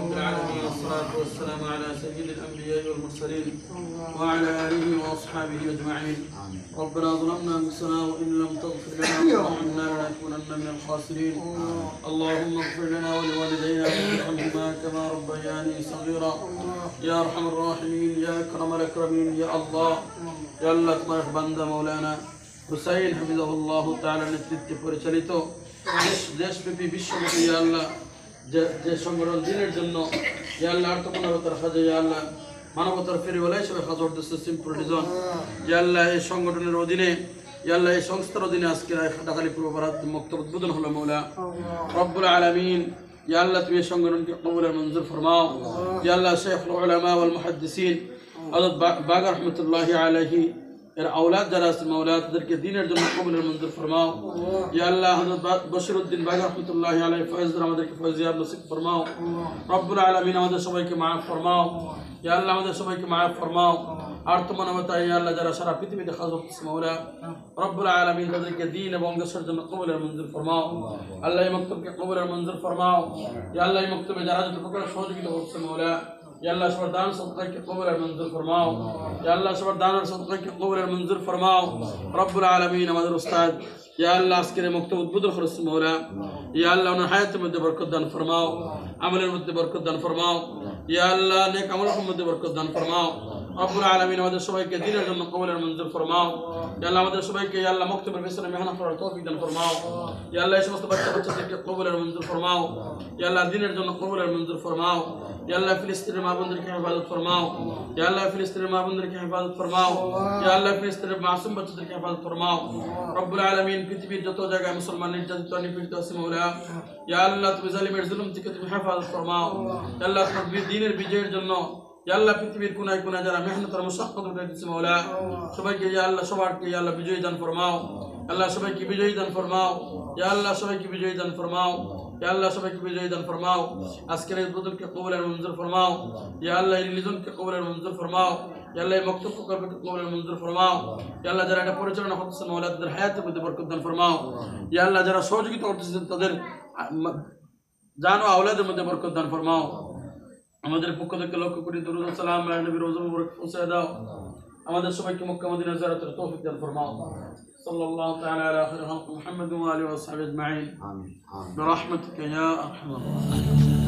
رب العالمين والصلاة والسلام على سيد الأنبياء والمرسلين وعلى آله وأصحابه أجمعين. ربنا ظلمنا أنفسنا وإن لم تغفر لنا وترحمنا لنكونن من الخاسرين. اللهم اغفر لنا ولوالدينا وارحمهما كما ربياني صغيرا يا أرحم الراحمين يا أكرم الأكرمين يا الله. يا الله তোমার বান্দা মাওলানা হুসাইন হাফিজাহুল্লাহ তাআলার নেতৃত্বে পরিচালিত দেশব্যাপী বিশ্বব্যাপী ইয়া আল্লাহ যে সংগঠন দিনের জন্য ইয়া আল্লাহ আত্মমানবতার কাজে ইয়া আল্লাহ মানবতার ফেরিওয়ালা হিসেবে কাজ করতেছে সিম্পল রিজন ইয়া আল্লাহ এই সংগঠনের অধীনে ইয়া আল্লাহ এই সংস্থার অধীনে আজকে ঢাকালি পূর্ব ভারত মক্তব উদ্বোধন হলো মাওলা রব্বুল আলামিন। ইয়া আল্লাহ তুমি এই সংগঠনকে কবুল আর মঞ্জুর ফরমাও। ইয়া আল্লাহ শাইখুল উলামা ওয়াল মুহাদ্দিসিন হযরত বাগা রাহমাতুল্লাহি আলাইহি এর আওলাদ যারা আছে মাওলা তাদেরকে দ্বীনের জন্য কবুল আর মঞ্জুর ফরমাও। ইয়া আল্লাহ হযরত বশিরউদ্দিন বাগা রাহমাতুল্লাহি আলাইহি ফয়জ আমাদেরকে ফয়জিয়াত নসিব ফরমাও। রব্বুল আলামিন আমাদের সবাইকে মাফ ফরমাও। ইয়া আল্লাহ আমাদের সবাইকে মাফ ফরমাও। আর তোমার মানবতা ইয়া আল্লাহ যারা সারা পৃথিবীতে কাজ করতেছে মাওলা রব্বুল আলামিন তাদেরকে দ্বীন এবং দেশের জন্য কবুল আর মঞ্জুর ফরমাও। আল্লাহ এই মক্তবকে কবুল আর মঞ্জুর ফরমাও। ইয়া আল্লাহ এই মক্তবে যারা যত প্রকার সহযোগিতা করছে মাওলা या अल्लाह सबर दान सदका के कबूल और मंजूर फरमाओ। या अल्लाह सबर दान और सदका के कबूल और मंजूर फरमाओ। रब्बुल आलमीन हमारे उस्ताद या अल्लाह अस्करे मक्तब उद्बुद्र खरस मौला या अल्लाह उन्हें हयात में बरकत दान फरमाओ अमल में बरकत दान फरमाओ। या अल्लाह नेक अमल में बरकत दान फरमाओ। रब्बुल आलमीन हमारे सबाई के दीन और कबूल और मंजूर फरमाओ। या अल्लाह हमारे सबाई के या अल्लाह मक्तब में मेहनत और तौफीक दान फरमाओ। या अल्लाह समस्त बच्चे के कबूल और मंजूर फरमाओ। या अल्लाह दीन और कबूल और मंजूर फरमाओ। या अल्लाह फिलिस्तीन माबंदर की हिफाजत फरमाओ। या अल्लाह फिलिस्तीन माबंदर की हिफाजत फरमाओ। या अल्लाह फिलिस्तीन मासूम बच्चों की हिफाजत फरमाओ। रब्बुल आलमीन पृथ्वीर যত জায়গায় মুসলমান নির্যাতিত নিপীড়িত আছে মাওলা ইয়া আল্লাহ তুমি জালিমের জুলুম থেকে তুমি হেফাজত ফরমাও। ইয়া আল্লাহ তোমার দ্বীনের বিজয়ের জন্য ইয়া আল্লাহ পৃথিবীর কোনায় কোনায় যারা মেহনত আর মুশাক্কাত উঠাইতেছে মাওলা সবাইকে ইয়া আল্লাহ সবাইকে ইয়া আল্লাহ বিজয়ী দান ফরমাও। আল্লাহ সবাইকে বিজয়ী দান ফরমাও। ইয়া আল্লাহ সবাইকে বিজয়ী দান ফরমাও। ইয়া আল্লাহ সবাইকে বিজয়ী দান ফরমাও। আজকের এই বুদুলকে কবুল আর মঞ্জুর ফরমাও। ইয়া আল্লাহ এই লিজনকে কবুল আর মঞ্জুর ফরমাও। ইয়া আল্লাহ এই মক্তব প্রকল্পকে কবুল আর মঞ্জুর ফরমাও। ইয়া আল্লাহ যারা এটা পরিচালনা করতেছে মাওলা তাদের হায়াতের মধ্যে বরকত দান ফরমাও। ইয়া আল্লাহ যারা সহযোগিতা করতেছেন তাদের জান ও আওলাদের মধ্যে বরকত দান ফরমাও। আমাদের পক্ষ থেকে লক্ষ কোটি দরুদ ও সালাম আলা নবীর রওজা মুবারক পৌঁছে দাও। আমাদের সবাইকে মক্কা মদিনা জিয়ারতের তৌফিক দান ফরমাও। সাল্লাল্লাহু তাআলা আলা খায়রি খালকি মুহাম্মদ ওয়া আলিহি ওয়া সাহবিহি আজমাইন। আমিন। برحمتك يا ارحم الراحمين।